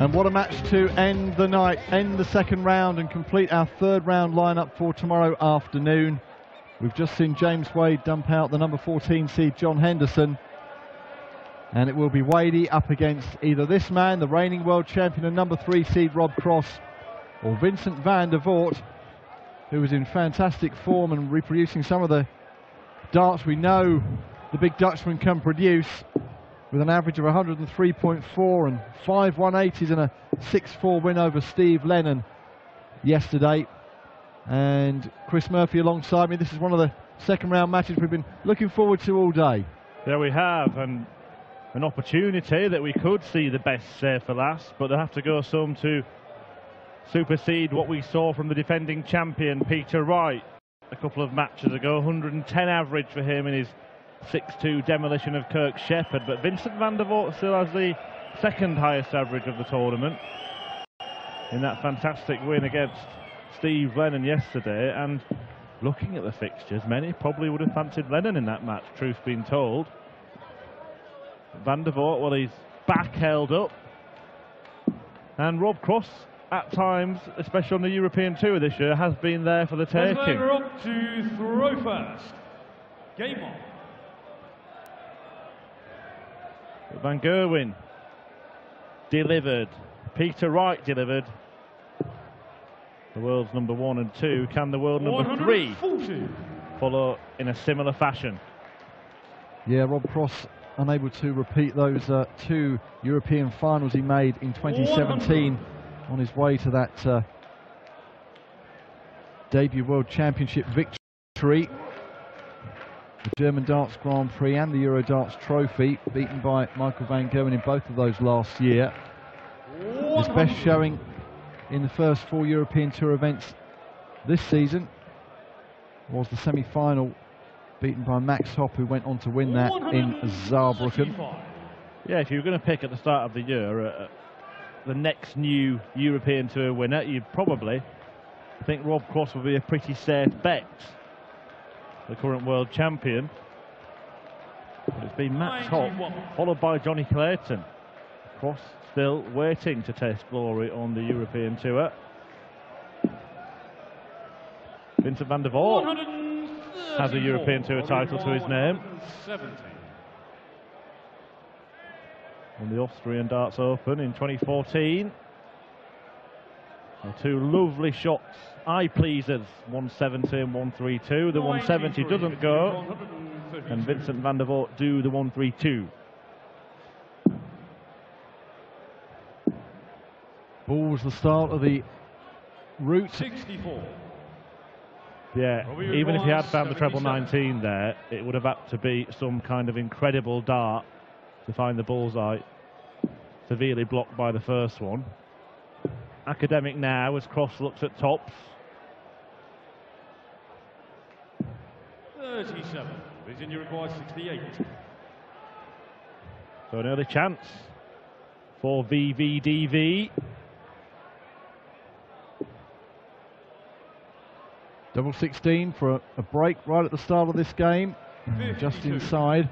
And what a match to end the night, end the second round and complete our third round lineup for tomorrow afternoon. We've just seen James Wade dump out the number 14 seed John Henderson. And it will be Wadey up against either this man, the reigning world champion and number 3 seed Rob Cross, or Vincent van der Voort, who is in fantastic form and reproducing some of the darts we know the big Dutchman can produce, with an average of 103.4 and 5 180s and a 6-4 win over Steve Lennon yesterday. And Chris Murphy alongside me. This is one of the second round matches we've been looking forward to all day. There we have, and an opportunity that we could see the best save for last, but they'll have to go some to supersede what we saw from the defending champion Peter Wright a couple of matches ago. 110 average for him in his 6-2 demolition of Kirk Shepherd, but Vincent van der Voort still has the second highest average of the tournament in that fantastic win against Steve Lennon yesterday. And looking at the fixtures, many probably would have fancied Lennon in that match, truth being told. Van der Voort, well, he's back held up, and Rob Cross at times, especially on the European Tour this year, has been there for the taking. We're up to throw first. Game on. Van Gerwen delivered. Peter Wright delivered. The world's number 1 and 2. Can the world number 3 follow in a similar fashion? Yeah, Rob Cross unable to repeat those 2 European finals he made in 2017 on his way to that debut World Championship victory. The German Darts Grand Prix and the Euro Darts Trophy, beaten by Michael van Gerwen in both of those last year. His best showing in the first 4 European Tour events this season was the semi-final, beaten by Max Hopp, who went on to win that in Saarbrücken. Yeah, if you were going to pick at the start of the year the next new European Tour winner, you'd probably think Rob Cross would be a pretty safe bet, the current world champion. But it's been Max Hopp, followed by Johnny Clayton. Cross still waiting to taste glory on the European Tour. Vincent van der Voort has a European Tour title to his name. On the Austrian Darts Open in 2014. So 2 lovely shots, eye pleasers, 170 and 132. The 170 doesn't go, and Vincent van der Voort do the 132. Ball's the start of the route. 64. Yeah, even if he had found the treble 19 there, it would have had to be some kind of incredible dart to find the bullseye. Severely blocked by the first one. Academic now as Cross looks at tops. 37. Virginia requires 68. So an early chance for VVDV. Double 16 for a break right at the start of this game, just inside.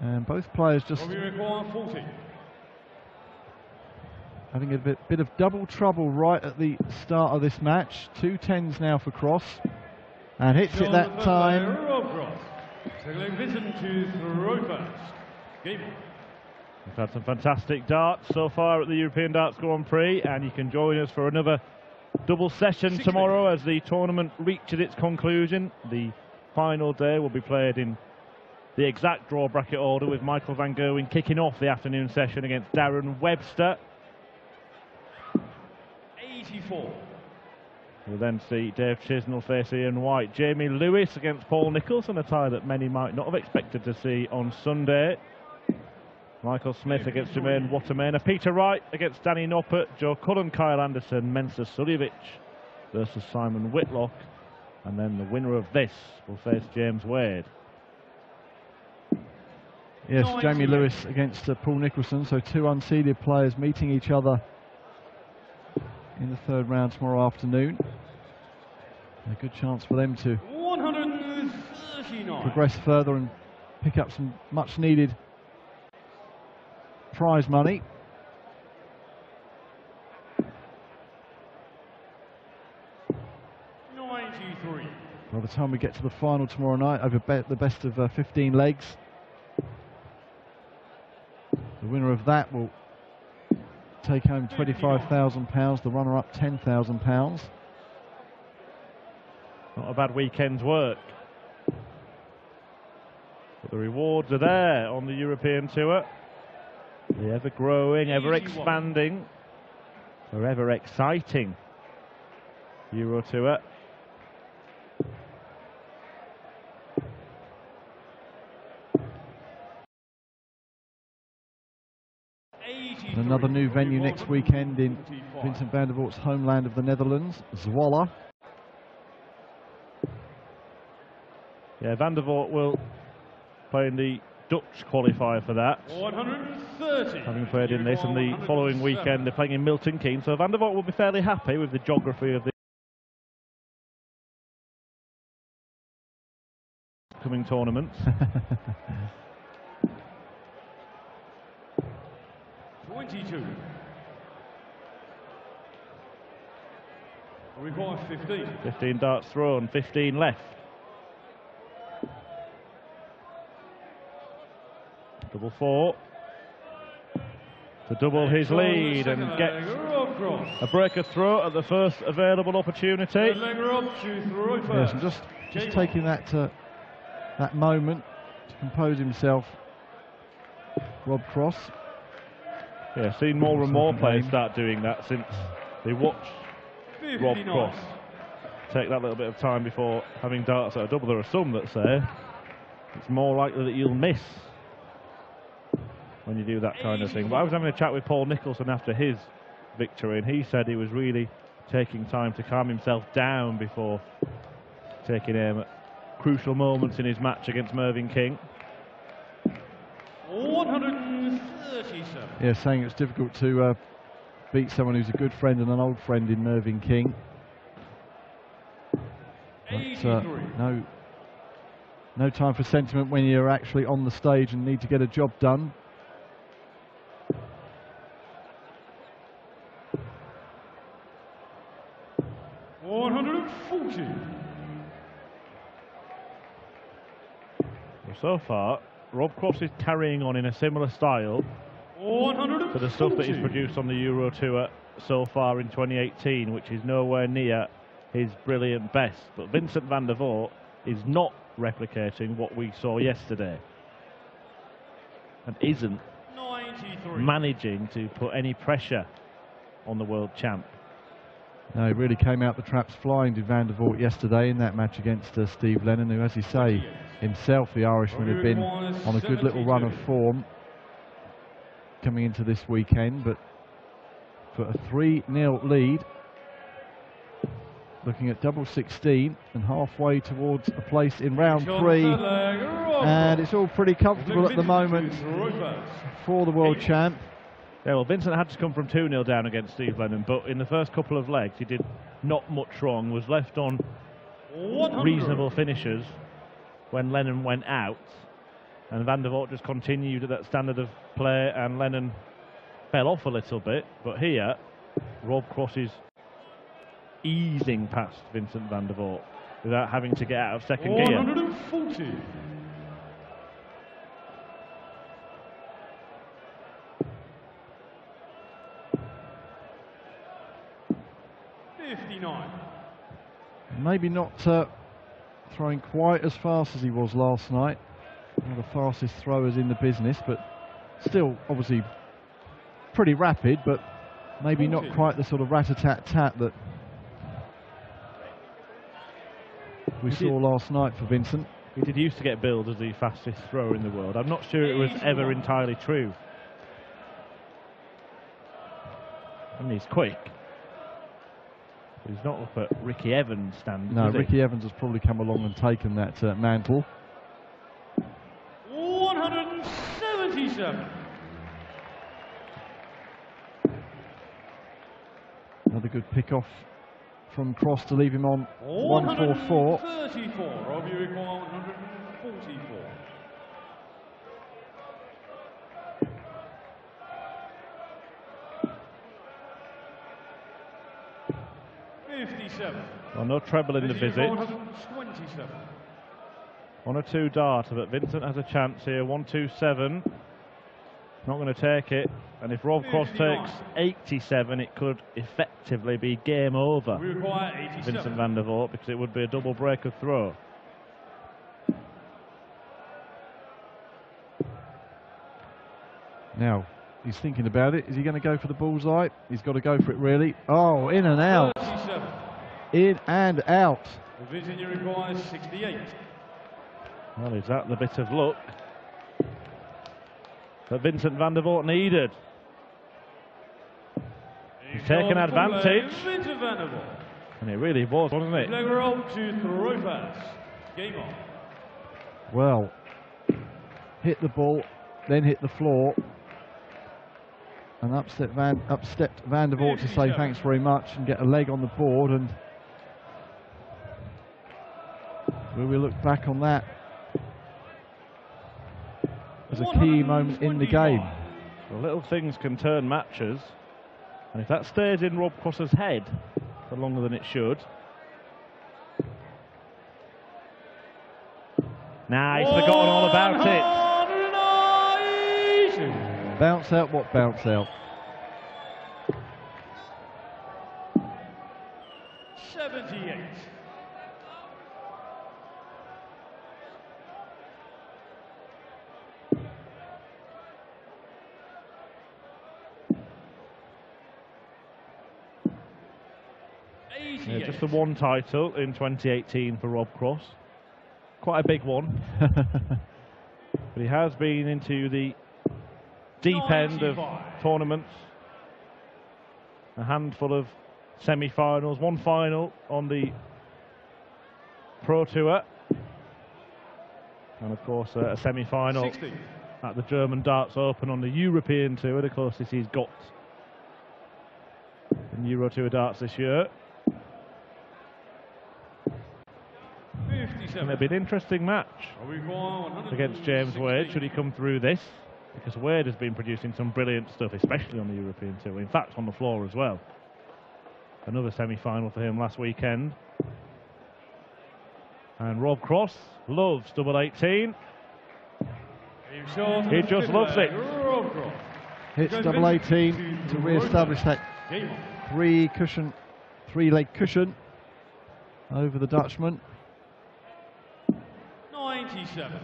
And both players just having a bit of double trouble right at the start of this match. 2 10s now for Cross, and hits it that time. We've had some fantastic darts so far at the European Darts Grand Prix, and you can join us for another double session tomorrow as the tournament reaches its conclusion. The final day will be played in the exact draw bracket order, with Michael van Gerwen kicking off the afternoon session against Darren Webster. 84. We'll then see Dave Chisnell face Ian White. Jamie Lewis against Paul Nicholson, a tie that many might not have expected to see on Sunday. Michael Smith against Jermaine Watermaner. Peter Wright against Danny Noppert. Joe Cullen, Kyle Anderson, Mensa Suljevic versus Simon Whitlock. And then the winner of this will face James Wade. Yes, Jamie Lewis against Paul Nicholson. So 2 unseeded players meeting each other in the third round tomorrow afternoon. A good chance for them to progress further and pick up some much needed prize money. 93. By the time we get to the final tomorrow night, over the best of 15 legs, the winner of that will take home £25,000, the runner-up £10,000. Not a bad weekend's work. But the rewards are there on the European Tour. The ever-growing, ever-expanding, forever exciting Euro Tour. And another new venue next weekend in Vincent van der Voort's homeland of the Netherlands, Zwolle. Yeah, Van der Voort will play in the Dutch qualifier for that. 130. Having played in this, and the following weekend they're playing in Milton Keynes, so Van der Voort will be fairly happy with the geography of the coming tournaments. 22. Require 15. 15 darts thrown, 15 left. Double four to double his lead and get a breaker throw at the first available opportunity. Yes, and just taking that that moment to compose himself. Rob Cross. Yeah, seen more and more players start doing that since they watched Rob Cross take that little bit of time before having darts at a double. There are some that say it's more likely that you'll miss when you do that kind of thing. But I was having a chat with Paul Nicholson after his victory, and he said he was really taking time to calm himself down before taking aim at crucial moments in his match against Mervyn King. 137. Yeah, saying it's difficult to beat someone who's a good friend and an old friend in Mervyn King. But no time for sentiment when you're actually on the stage and need to get a job done. So far, Rob Cross is carrying on in a similar style to the stuff that he's produced on the Euro Tour so far in 2018, which is nowhere near his brilliant best. But Vincent van der Voort is not replicating what we saw yesterday and isn't managing to put any pressure on the world champ. No, he really came out the traps flying, did Van der Voort yesterday in that match against Steve Lennon, who, as you say, himself, the Irishman, had been on a good little run of form coming into this weekend. But for a 3-0 lead, looking at double 16 and halfway towards a place in round 3, and it's all pretty comfortable at the moment for the world champ. Yeah, well, Vincent had to come from 2-0 down against Steve Lennon, but in the first couple of legs he did not much wrong, was left on reasonable finishes when Lennon went out, and Van der Voort just continued at that standard of play, and Lennon fell off a little bit. But here, Rob Cross is easing past Vincent van der Voort without having to get out of second gear. 140. Maybe not throwing quite as fast as he was last night. One of the fastest throwers in the business, but still obviously pretty rapid, but maybe not quite the sort of rat-a-tat-tat that we saw last night for Vincent. He did used to get billed as the fastest thrower in the world. I'm not sure it was ever entirely true. And he's quick. He's not up at Ricky Evans' standard. No, Ricky Evans has probably come along and taken that mantle. 177. Another good pick-off from Cross to leave him on 144. 134. Rob, you require 144. 57. Well, no treble in the visit. 27. 1 or 2 dart, but Vincent has a chance here. 127. Not going to take it. And if Rob Cross takes 87, it could effectively be game over. We require 87. Vincent van der Voort, because it would be a double break of throw. Now, he's thinking about it. Is he going to go for the bullseye? He's got to go for it, really. Oh, in and out. 37. In and out. Virginia requires 68. Well, is that the bit of luck that Vincent van der Voort needed? He's taken advantage. Vincent van der Voort. And it really was, wasn't it? Leg roll to throw fast. Game on. Well, hit the ball, then hit the floor. And upstepped Van der Voort to say thanks very much and get a leg on the board. And will we look back on that as a key moment in the game? Well, little things can turn matches. And if that stays in Rob Cross's head for longer than it should. Nah, he's forgotten all about it. Bounce out, what bounce out? 78. Yeah, just the one title in 2018 for Rob Cross. Quite a big one. But he has been into the deep end of tournaments. A handful of semi-finals, one final on the Pro Tour. And of course a semi-final at the German Darts Open on the European Tour, the closest he's got in Euro Tour darts this year. And it'll be an interesting match against James Wade, should he come through this, because Wade has been producing some brilliant stuff, especially on the European Tour, in fact on the floor as well. Another semi-final for him last weekend. And Rob Cross loves double 18. He just loves it. Hits double 18 to re-establish that three-leg cushion over the Dutchman. 97.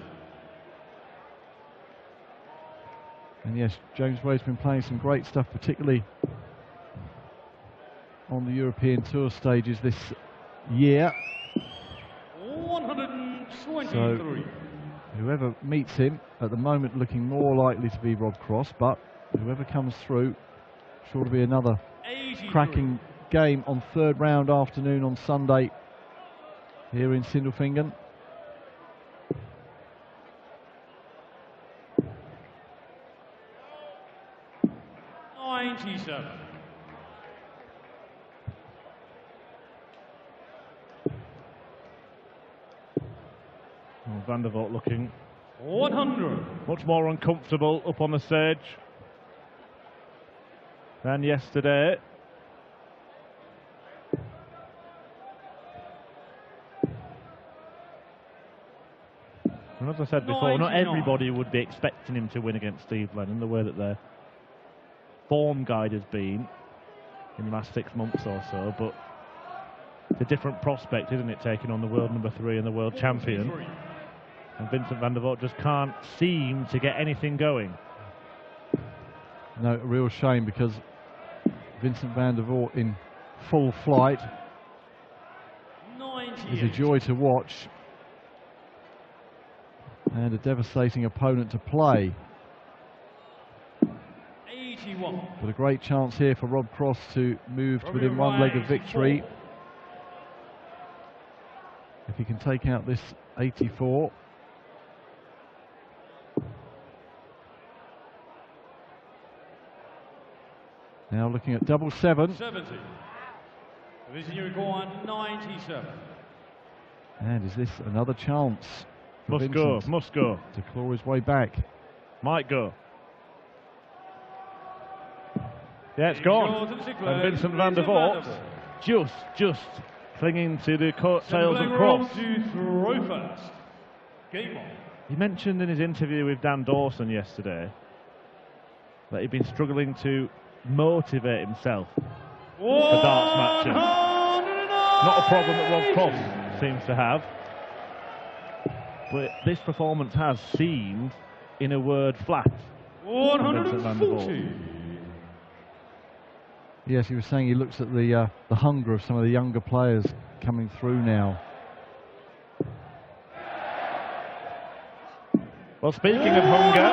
And yes, James Wade's been playing some great stuff, particularly on the European Tour stages this year. 123. So whoever meets him at the moment looking more likely to be Rob Cross, but whoever comes through, sure to be another 83. cracking game on third round afternoon on Sunday here in Sindelfingen. Van der Voort looking 100. much more uncomfortable up on the stage than yesterday. And as I said before, not everybody would be expecting him to win against Steve Lennon the way that their form guide has been in the last 6 months or so, but it's a different prospect, isn't it, taking on the world number 3 and the world champion. And Vincent van der Voort just can't seem to get anything going. No, a real shame, because Vincent van der Voort in full flight is a joy to watch and a devastating opponent to play. 81. But a great chance here for Rob Cross to move to within one leg of victory. If he can take out this 84. Now looking at double 7. 70. Division record 97. And is this another chance for Must Vincent go. to claw his way back? Might go. Yeah, it's gone. And Vincent van der Voort just clinging to the coattails of Cross. To throw first. Game on. He mentioned in his interview with Dan Dawson yesterday that he'd been struggling to motivate himself for darts matches. Not a problem that Rob Cross seems to have. But this performance has seemed, in a word, flat. 140. Yes, he was saying he looks at the hunger of some of the younger players coming through now. Well, speaking of hunger,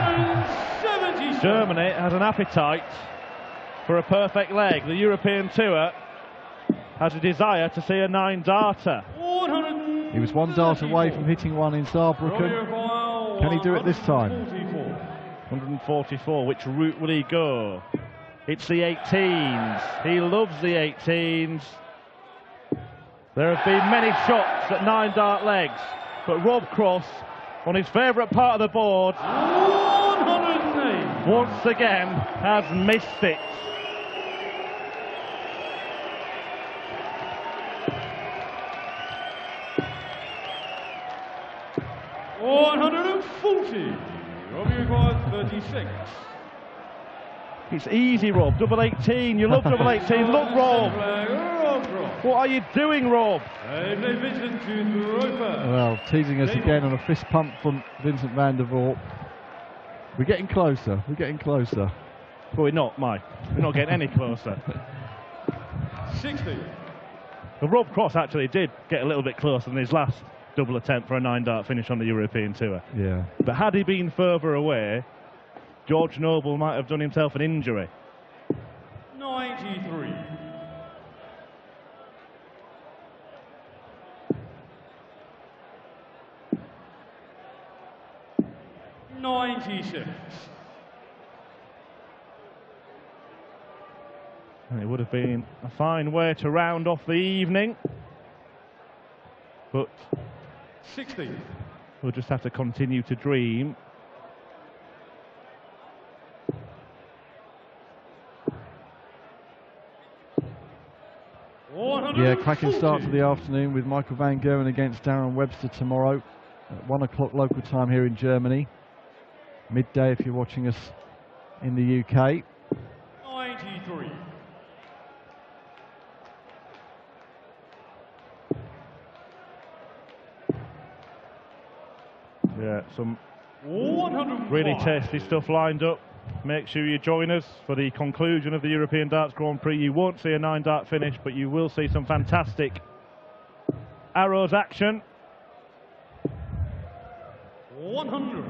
Germany has an appetite for a perfect leg. The European Tour has a desire to see a 9-darter. He was 1 dart away from hitting one in Saarbrücken. Can he do it this time? 144. Which route will he go? It's the 18s. He loves the 18s. There have been many shots at 9-dart legs, but Rob Cross, on his favourite part of the board, once again has missed it. Robbie requires 36. It's easy, Rob. Double 18. You love double 18. Look, Rob. What are you doing, Rob? Well, teasing us again on a fist pump from Vincent van der Voort. We're getting closer. We're getting closer. But we're not, Mike. We're not getting any closer. 60. Well, Rob Cross actually did get a little bit closer than his last double attempt for a 9-dart finish on the European Tour. Yeah. But had he been further away, George Noble might have done himself an injury. 93. 96. And it would have been a fine way to round off the evening. But 60. We'll just have to continue to dream. Yeah, cracking start to the afternoon with Michael van Gerwen against Darren Webster tomorrow at 1 o'clock local time here in Germany. Midday if you're watching us in the UK. 93. Yeah, some really tasty stuff lined up. Make sure you join us for the conclusion of the European Darts Grand Prix. You won't see a 9-dart finish, but you will see some fantastic arrows action. 100.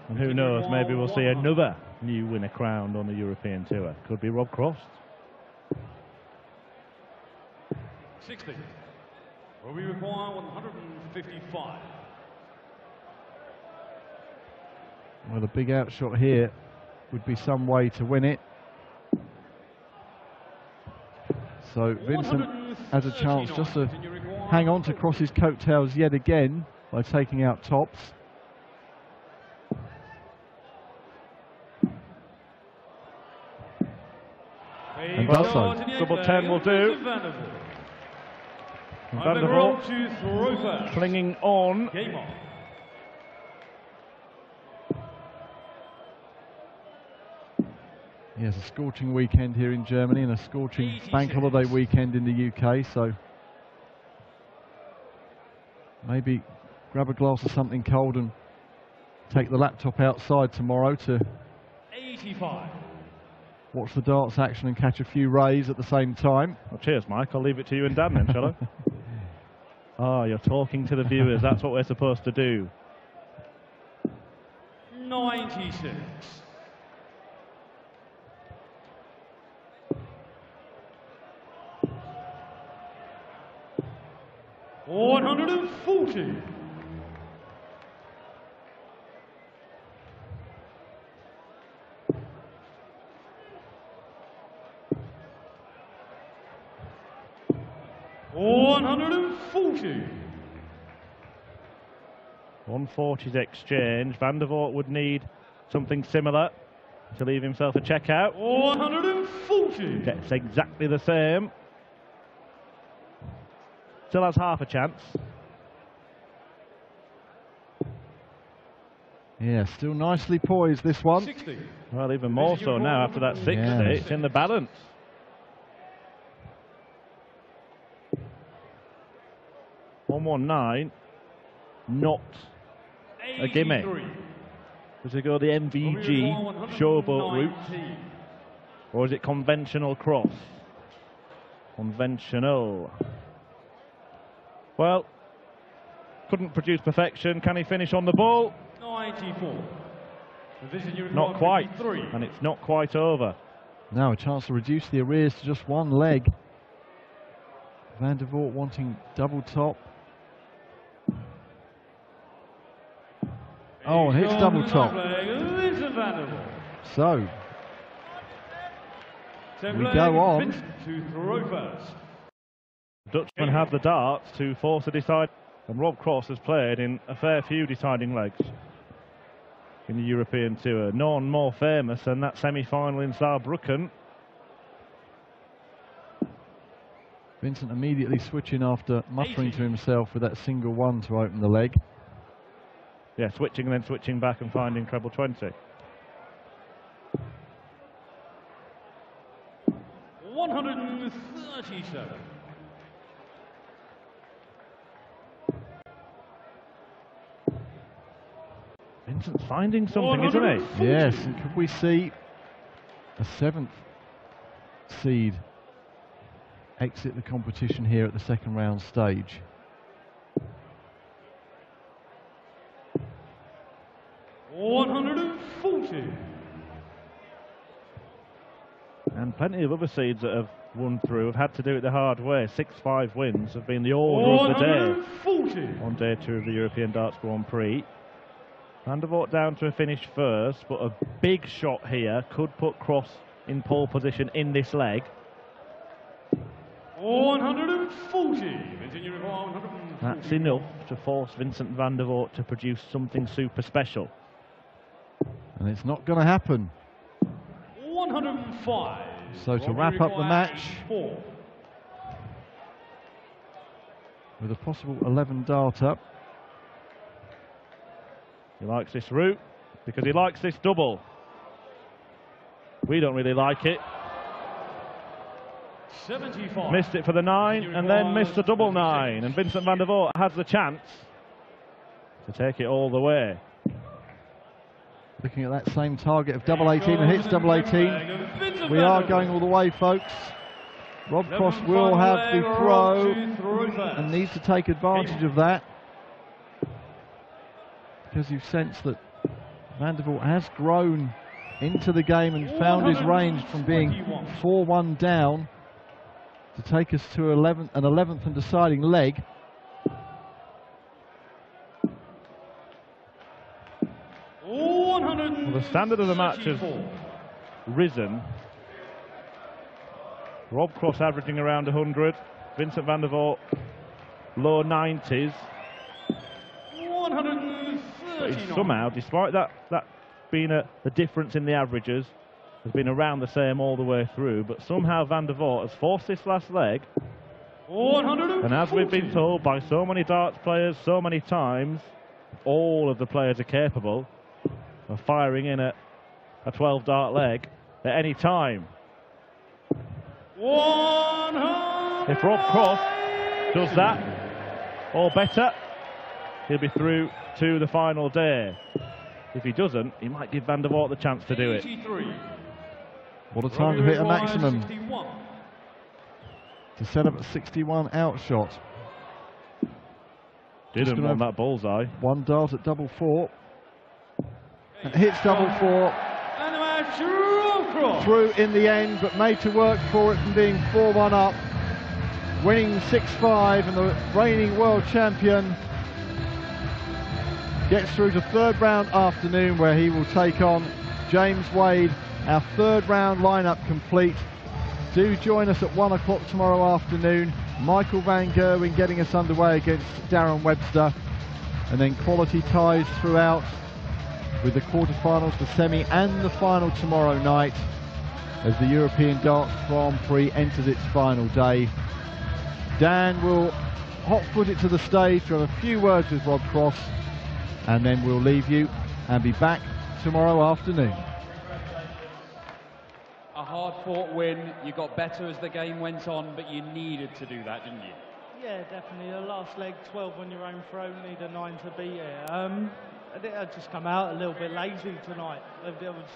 And who knows, maybe we'll see another new winner crowned on the European Tour. Could be Rob Cross. 60. Well, we require 155. Well, the big outshot here would be some way to win it. So Vincent has a chance just to hang on to Cross's coattails yet again by taking out tops. And does so. Double 10 will do. And Van der Voort clinging on. Yes, a scorching weekend here in Germany and a scorching bank holiday weekend in the UK, so maybe grab a glass of something cold and take the laptop outside tomorrow to 85. Watch the darts action and catch a few rays at the same time. Well, cheers, Mike. I'll leave it to you and Dan then, shall I? Ah, you're talking to the viewers. That's what we're supposed to do. 96. 140. $140. 140's exchange. Van der Voort would need something similar to leave himself a checkout. 140. Gets exactly the same. Still has half a chance. Yeah, still nicely poised, this one. 60. Well, even more so now after that 60. Yeah. It's in the balance. $119. Not a gimme. Does it go the MVG showboat route? Or is it conventional cross? Conventional. Well, couldn't produce perfection. Can he finish on the ball? 94. Not quite. And it's not quite over. Now a chance to reduce the arrears to just one leg. Van der Voort wanting double top. Oh, and hits double top. So we go on. To throw first. Dutchman have the darts to force a decide. And Rob Cross has played in a fair few deciding legs in the European Tour. None more famous than that semi-final in Saarbrücken. Vincent immediately switching after muttering to himself with that single one to open the leg. Yeah, switching and then switching back and finding treble 20. 137. Vincent's finding something, isn't he? Yes, and could we see a 7th seed exit the competition here at the second round stage? $140. And plenty of other seeds that have won through have had to do it the hard way. 6-5 wins have been the order of the day on day 2 of the European Darts Grand Prix. Van der Voort down to a finish first, but a big shot here could put Cross in pole position in this leg. 140. That's enough to force Vincent van der Voort to produce something super special. And it's not going to happen. 105. So to wrap up the match with a possible 11 darter. He likes this route because he likes this double. We don't really like it. 75. Missed it for the 9 and then missed the double 9. And Vincent van der Voort has the chance to take it all the way. Looking at that same target of double 18 and hits double 18. We are going all the way, folks. Rob Cross will have the throw and needs to take advantage of that, because you've sensed that Van der Voort has grown into the game and found his range from being 4-1 down to take us to an 11th and deciding leg. Well, the standard of the match has risen. Rob Cross averaging around 100. Vincent van der Voort low 90s. 139. But he's somehow, despite that being the difference in the averages, has been around the same all the way through. But somehow Van der Voort has forced this last leg. 140. And as we've been told by so many darts players so many times, all of the players are capable of firing in a 12 dart leg at any time. 100. If Rob Cross does that or better, he'll be through to the final day. If he doesn't, he might give Van der Voort the chance to do it. 83. What a time to hit a maximum. 61. To set up a 61 outshot. Didn't want that bullseye. One dart at double 4. And hits double 4. And the match, Rob Cross. Through in the end, but made to work for it from being 4-1 up. Winning 6-5, and the reigning world champion gets through to 3rd round afternoon, where he will take on James Wade. Our 3rd round lineup complete. Do join us at 1 o'clock tomorrow afternoon. Michael van Gerwen getting us underway against Darren Webster, and then quality ties throughout, with the quarterfinals, the semi and the final tomorrow night, as the European Darts Grand Prix enters its final day. Dan will hot foot it to the stage to have a few words with Rob Cross, and then we'll leave you and be back tomorrow afternoon. A hard-fought win. You got better as the game went on, but you needed to do that, didn't you? Yeah, definitely. The last leg, 12 on your own throw, need a 9 to beat it. I just come out a little bit lazy tonight. It was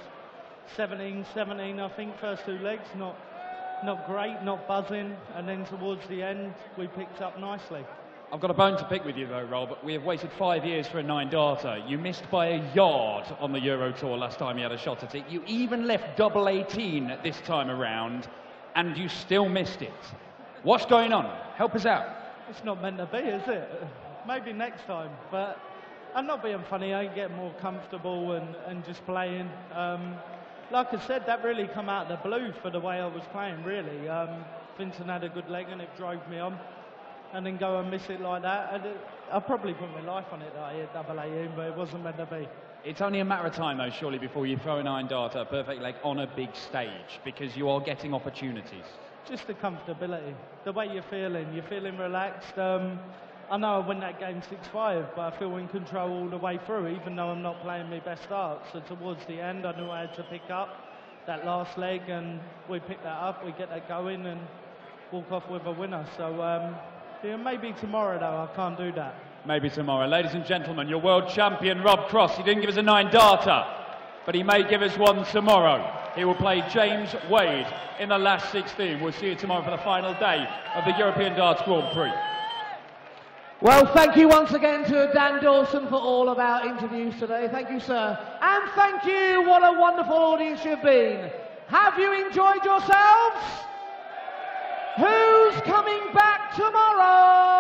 17, I think, first 2 legs, not great, not buzzing, and then towards the end, we picked up nicely. I've got a bone to pick with you though, Rob. We have waited 5 years for a 9-darter. You missed by a yard on the Euro Tour last time you had a shot at it. You even left double 18 this time around, and you still missed it. What's going on? Help us out. It's not meant to be, is it? Maybe next time, but I'm not being funny. I get more comfortable and just playing. Like I said, that really come out of the blue for the way I was playing, really. Vincent had a good leg and it drove me on. And then go and miss it like that. I probably put my life on it that I hit double 18, but it wasn't meant to be. It's only a matter of time, though, surely, before you throw a 9-darter, a perfect leg, on a big stage, because you are getting opportunities. Just the comfortability, the way you're feeling relaxed. I know I win that game 6-5, but I feel in control all the way through, even though I'm not playing my best start. So towards the end, I knew I had to pick up that last leg, and we pick that up, we get that going, and walk off with a winner. So yeah, maybe tomorrow, though, I can't do that. Maybe tomorrow. Ladies and gentlemen, your world champion, Rob Cross. He didn't give us a 9-darter, but he may give us one tomorrow. He will play James Wade in the last 16. We'll see you tomorrow for the final day of the European Darts Grand Prix. Well, thank you once again to Dan Dawson for all of our interviews today. Thank you, sir. And thank you. What a wonderful audience you've been. Have you enjoyed yourselves? Who's coming back tomorrow?